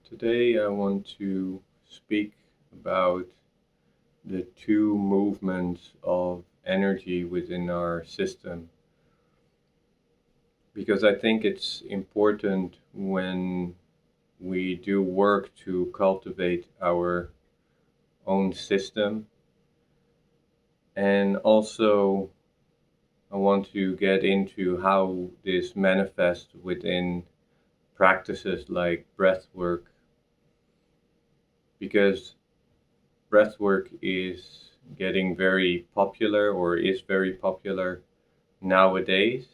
Today I want to speak about the two movements of energy within our system because I think it's important when we do work to cultivate our own system. And also, I want to get into how this manifests within practices like breathwork because breathwork is getting very popular or is very popular nowadays,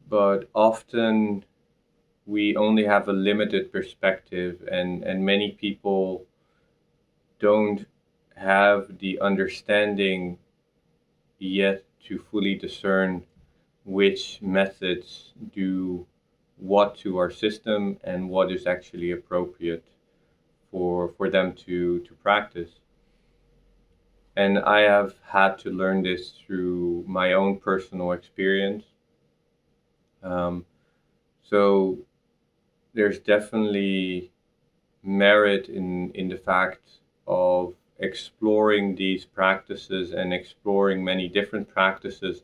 but often we only have a limited perspective, and many people don't have the understanding yet to fully discern which methods do what to our system and what is actually appropriate for them to practice. And I have had to learn this through my own personal experience. Um, so there's definitely merit in the fact of exploring these practices and exploring many different practices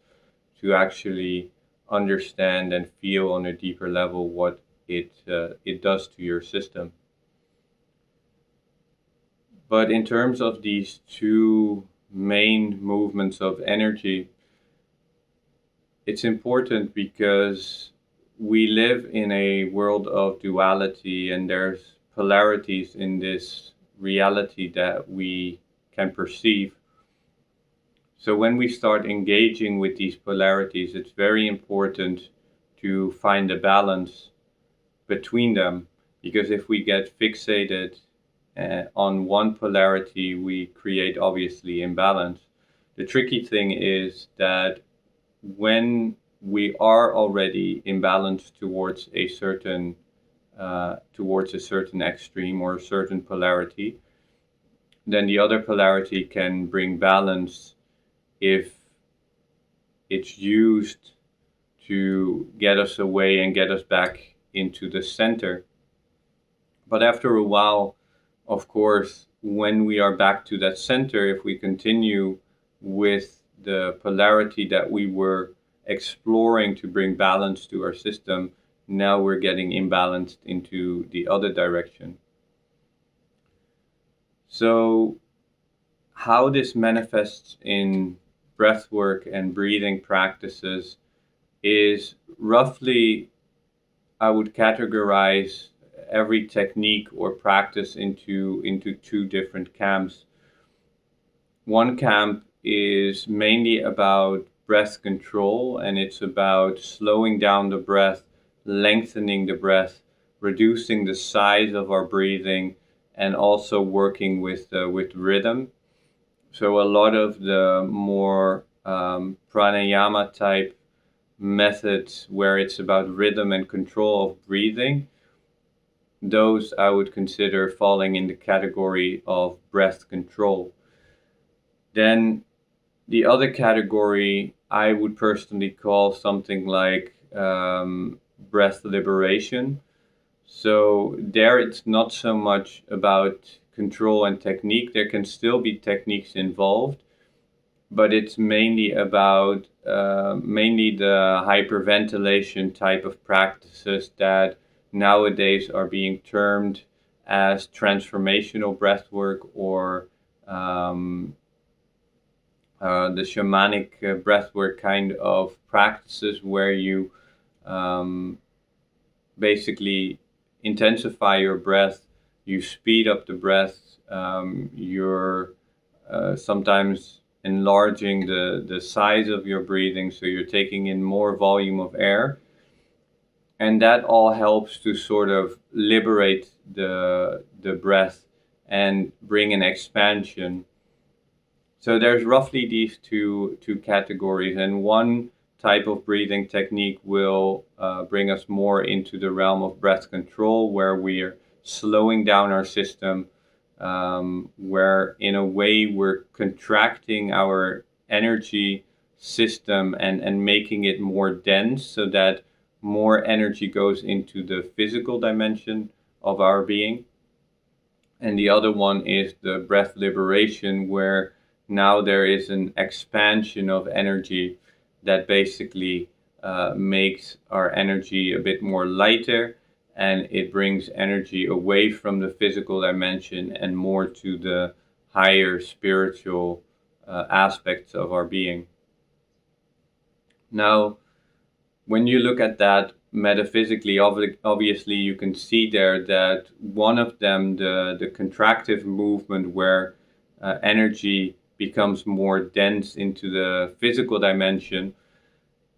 to actually understand and feel on a deeper level what it does to your system. But in terms of these two main movements of energy, it's important because we live in a world of duality and there's polarities in this reality that we can perceive. So when we start engaging with these polarities, it's very important to find a balance between them, because if we get fixated on one polarity, we create obviously imbalance. The tricky thing is that when we are already imbalanced towards a certain extreme or a certain polarity, then the other polarity can bring balance if it's used to get us away and get us back into the center. But after a while, of course, when we are back to that center, if we continue with the polarity that we were exploring to bring balance to our system, now we're getting imbalanced into the other direction. So, how this manifests in breathwork and breathing practices is roughly, I would categorize every technique or practice into two different camps. One camp is mainly about breath control, and it's about slowing down the breath, lengthening the breath, reducing the size of our breathing, and also working with rhythm. So a lot of the more pranayama type methods where it's about rhythm and control of breathing, those I would consider falling in the category of breath control. Then the other category I would personally call something like breath liberation. So there it's not so much about control and technique. There can still be techniques involved, but it's mainly about mainly the hyperventilation type of practices that nowadays are being termed as transformational breathwork or the shamanic breathwork kind of practices where you um, basically intensify your breath, you speed up the breath, you're sometimes enlarging the size of your breathing, so you're taking in more volume of air. And that all helps to sort of liberate the breath and bring an expansion. So there's roughly these two categories, and one type of breathing technique will bring us more into the realm of breath control, where we're slowing down our system, where in a way we're contracting our energy system and making it more dense so that more energy goes into the physical dimension of our being. And the other one is the breath liberation, where now there is an expansion of energy that basically makes our energy a bit more lighter, and it brings energy away from the physical dimension and more to the higher spiritual aspects of our being. Now, when you look at that metaphysically, obviously you can see there that one of them, the contractive movement, where energy becomes more dense into the physical dimension,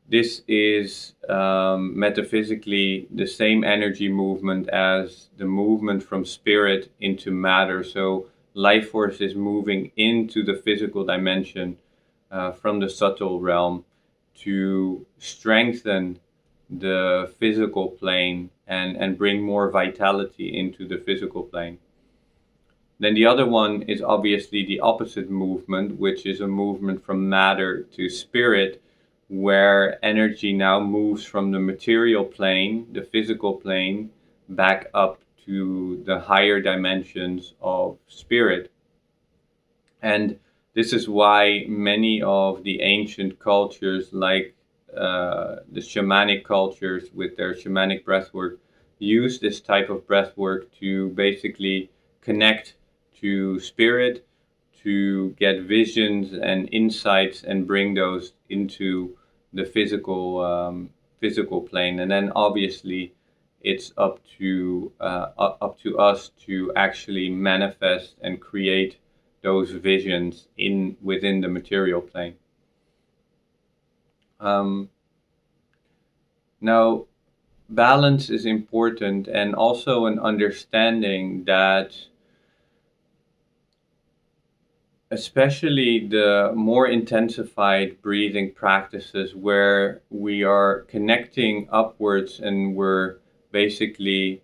this is metaphysically the same energy movement as the movement from spirit into matter. So life force is moving into the physical dimension from the subtle realm to strengthen the physical plane and bring more vitality into the physical plane. Then the other one is obviously the opposite movement, which is a movement from matter to spirit, where energy now moves from the material plane, the physical plane, back up to the higher dimensions of spirit. And this is why many of the ancient cultures, like the shamanic cultures with their shamanic breathwork, use this type of breathwork to basically connect to spirit, to get visions and insights and bring those into the physical plane. And then obviously it's up to us to actually manifest and create those visions within the material plane. Now, balance is important, and also an understanding that especially the more intensified breathing practices, where we are connecting upwards and we're basically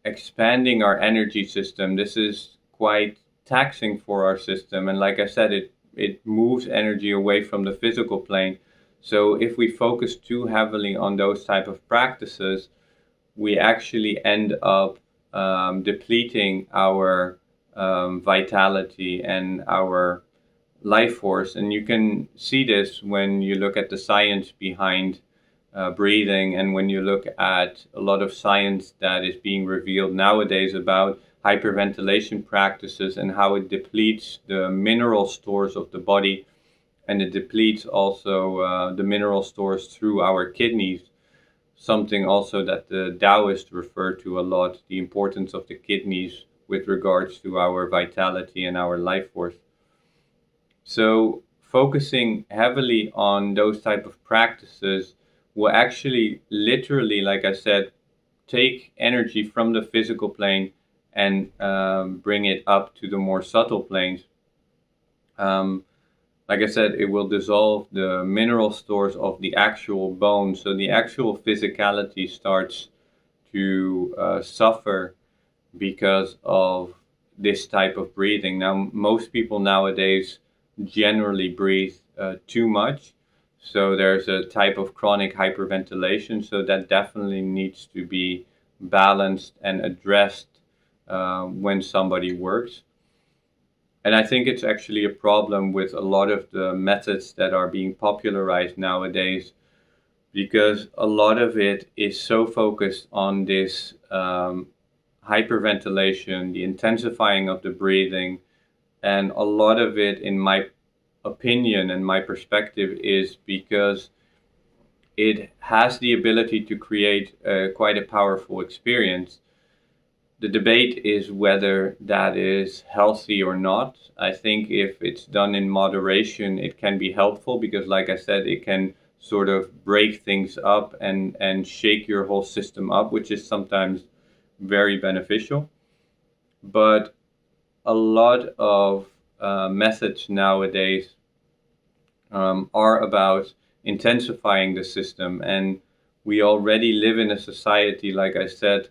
expanding our energy system, this is quite taxing for our system. And like I said, it moves energy away from the physical plane. So if we focus too heavily on those type of practices, we actually end up depleting our vitality and our life force. And you can see this when you look at the science behind breathing, and when you look at a lot of science that is being revealed nowadays about hyperventilation practices and how it depletes the mineral stores of the body, and it depletes also the mineral stores through our kidneys, something also that the Taoists refer to a lot, the importance of the kidneys with regards to our vitality and our life force. So focusing heavily on those type of practices will actually literally, like I said, take energy from the physical plane and bring it up to the more subtle planes. Like I said, it will dissolve the mineral stores of the actual bone. So the actual physicality starts to suffer because of this type of breathing. Now, most people nowadays generally breathe too much. So there's a type of chronic hyperventilation. So that definitely needs to be balanced and addressed when somebody works. And I think it's actually a problem with a lot of the methods that are being popularized nowadays, because a lot of it is so focused on this hyperventilation, the intensifying of the breathing. And a lot of it, in my opinion and my perspective, is because it has the ability to create quite a powerful experience. The debate is whether that is healthy or not. I think if it's done in moderation, it can be helpful because, like I said, it can sort of break things up and shake your whole system up, which is sometimes very beneficial. But a lot of methods nowadays are about intensifying the system. And we already live in a society, like I said,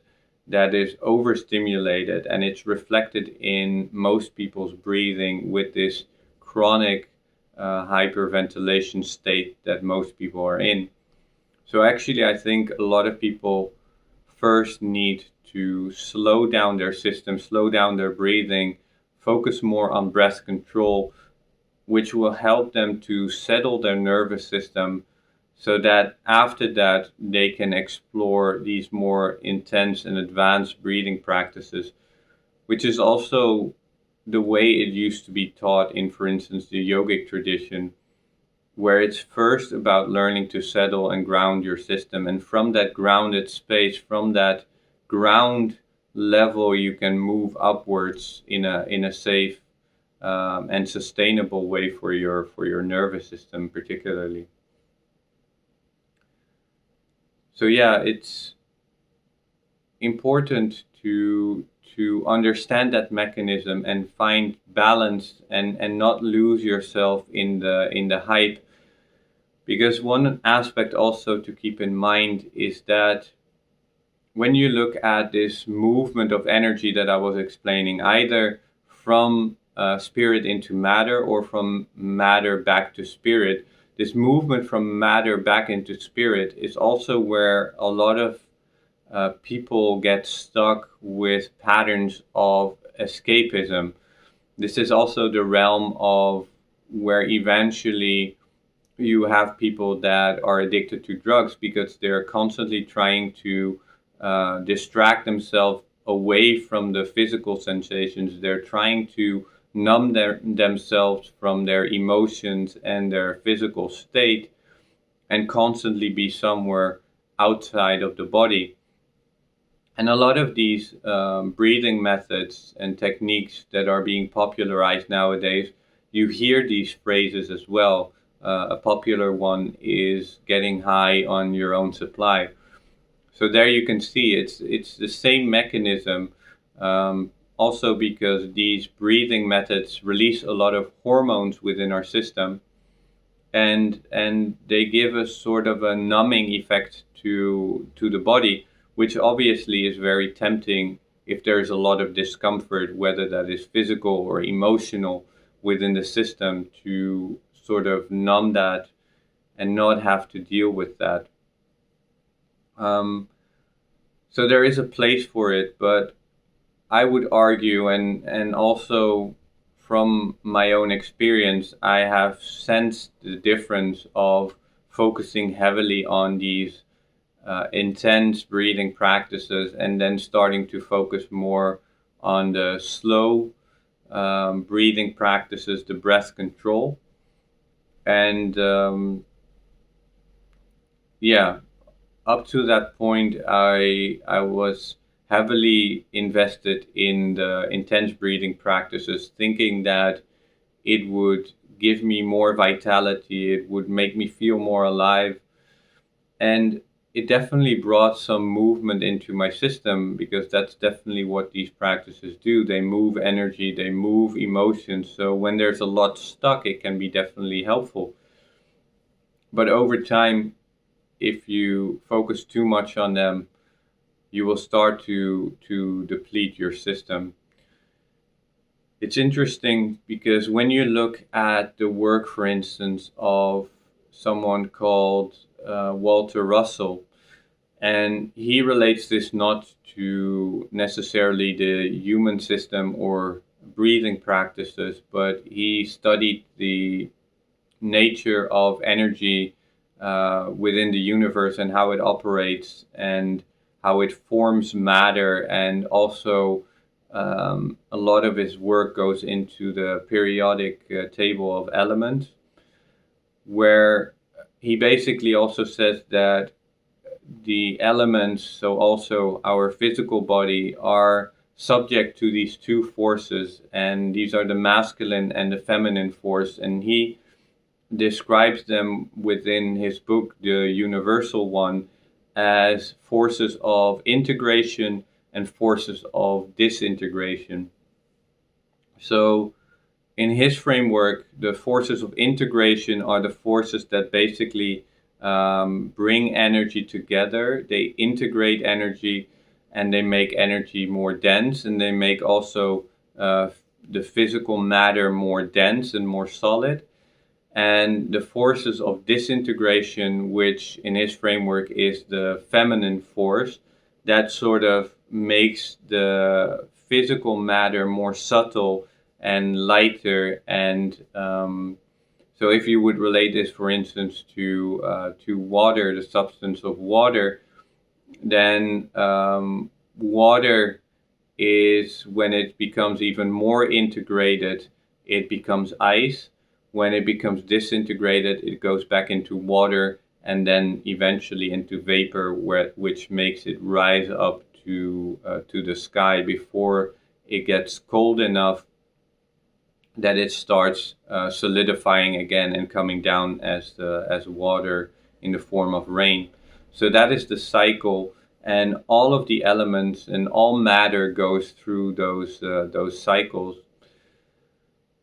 that is overstimulated, and it's reflected in most people's breathing with this chronic hyperventilation state that most people are in. So actually, I think a lot of people first need to slow down their system, slow down their breathing, focus more on breath control, which will help them to settle their nervous system so that after that they can explore these more intense and advanced breathing practices, which is also the way it used to be taught in, for instance, the yogic tradition, where it's first about learning to settle and ground your system. And from that grounded space, from that ground level, you can move upwards in a safe and sustainable way for your nervous system, particularly. So yeah, it's important to understand that mechanism and find balance and not lose yourself in the hype. Because one aspect also to keep in mind is that when you look at this movement of energy that I was explaining, either from spirit into matter or from matter back to spirit, this movement from matter back into spirit is also where a lot of people get stuck with patterns of escapism. This is also the realm of where eventually you have people that are addicted to drugs because they're constantly trying to distract themselves away from the physical sensations. They're trying to numb themselves from their emotions and their physical state and constantly be somewhere outside of the body. And a lot of these breathing methods and techniques that are being popularized nowadays, you hear these phrases as well. A popular one is getting high on your own supply. So there you can see it's the same mechanism. Also because these breathing methods release a lot of hormones within our system, and they give us sort of a numbing effect to the body, which obviously is very tempting if there's a lot of discomfort, whether that is physical or emotional within the system, to sort of numb that and not have to deal with that. So there is a place for it, but I would argue, and also from my own experience, I have sensed the difference of focusing heavily on these intense breathing practices and then starting to focus more on the slow breathing practices, the breath control. And yeah, up to that point, I was heavily invested in the intense breathing practices, thinking that it would give me more vitality, it would make me feel more alive. And it definitely brought some movement into my system, because that's definitely what these practices do. They move energy, they move emotions. So when there's a lot stuck, it can be definitely helpful. But over time, if you focus too much on them, you will start to deplete your system. It's interesting because when you look at the work, for instance, of someone called Walter Russell, and he relates this not to necessarily the human system or breathing practices, but he studied the nature of energy within the universe and how it operates and how it forms matter. And also a lot of his work goes into the periodic table of elements, where he basically also says that the elements, so also our physical body, are subject to these two forces, and these are the masculine and the feminine force. And he describes them within his book, The Universal One, as forces of integration and forces of disintegration. So in his framework, the forces of integration are the forces that basically bring energy together. They integrate energy and they make energy more dense, and they make also the physical matter more dense and more solid. And the forces of disintegration, which in his framework is the feminine force, that sort of makes the physical matter more subtle and lighter. And so if you would relate this, for instance, to water, the substance of water, then water is, when it becomes even more integrated, it becomes ice. When it becomes disintegrated, it goes back into water and then eventually into vapor, which makes it rise up to the sky before it gets cold enough that it starts solidifying again and coming down as water in the form of rain. So that is the cycle, and all of the elements and all matter goes through those cycles.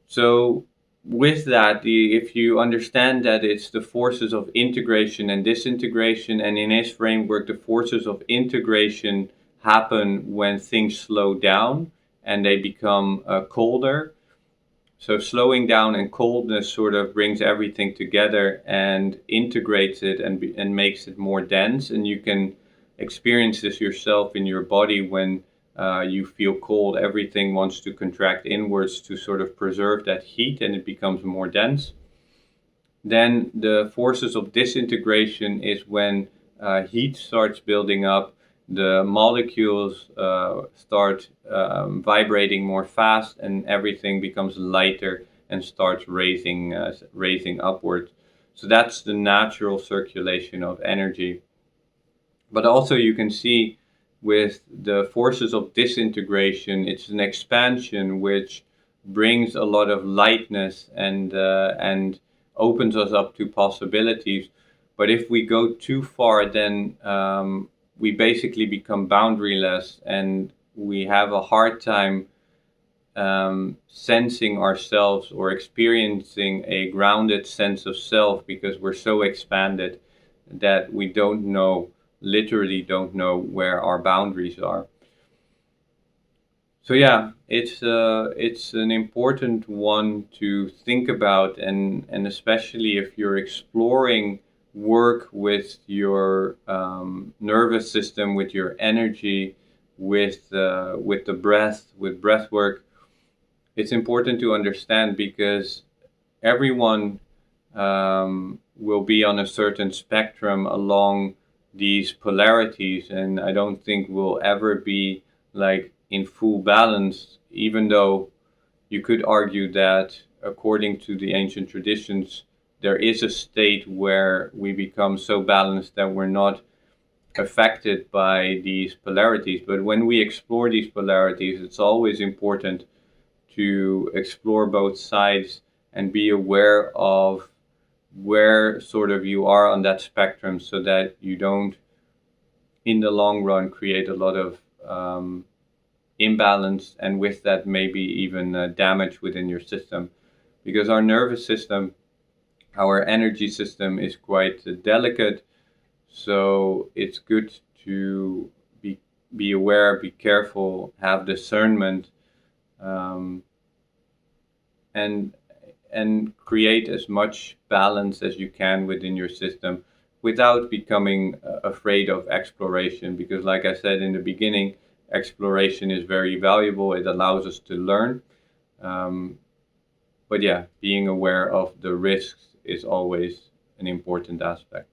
So with that, if you understand that it's the forces of integration and disintegration, and in his framework, the forces of integration happen when things slow down and they become colder. So slowing down and coldness sort of brings everything together and integrates it and makes it more dense. And you can experience this yourself in your body when you feel cold. Everything wants to contract inwards to sort of preserve that heat, and it becomes more dense. Then the forces of disintegration is when heat starts building up, the molecules start vibrating more fast, and everything becomes lighter and starts raising upwards. So that's the natural circulation of energy. But also you can see with the forces of disintegration, it's an expansion which brings a lot of lightness and opens us up to possibilities. But if we go too far, then we basically become boundaryless, and we have a hard time sensing ourselves or experiencing a grounded sense of self, because we're so expanded that we literally don't know where our boundaries are. So yeah, it's an important one to think about, and especially if you're exploring work with your nervous system, with your energy, with the breath, with breath work. It's important to understand, because everyone will be on a certain spectrum along these polarities, and I don't think we'll ever be like in full balance, even though you could argue that according to the ancient traditions, there is a state where we become so balanced that we're not affected by these polarities. But when we explore these polarities, it's always important to explore both sides and be aware of where sort of you are on that spectrum, so that you don't, in the long run, create a lot of imbalance, and with that maybe even damage within your system. Because our nervous system, our energy system, is quite delicate, so it's good to be aware, be careful, have discernment, and create as much balance as you can within your system without becoming afraid of exploration. Because like I said in the beginning, exploration is very valuable. It allows us to learn. But yeah, being aware of the risks is always an important aspect.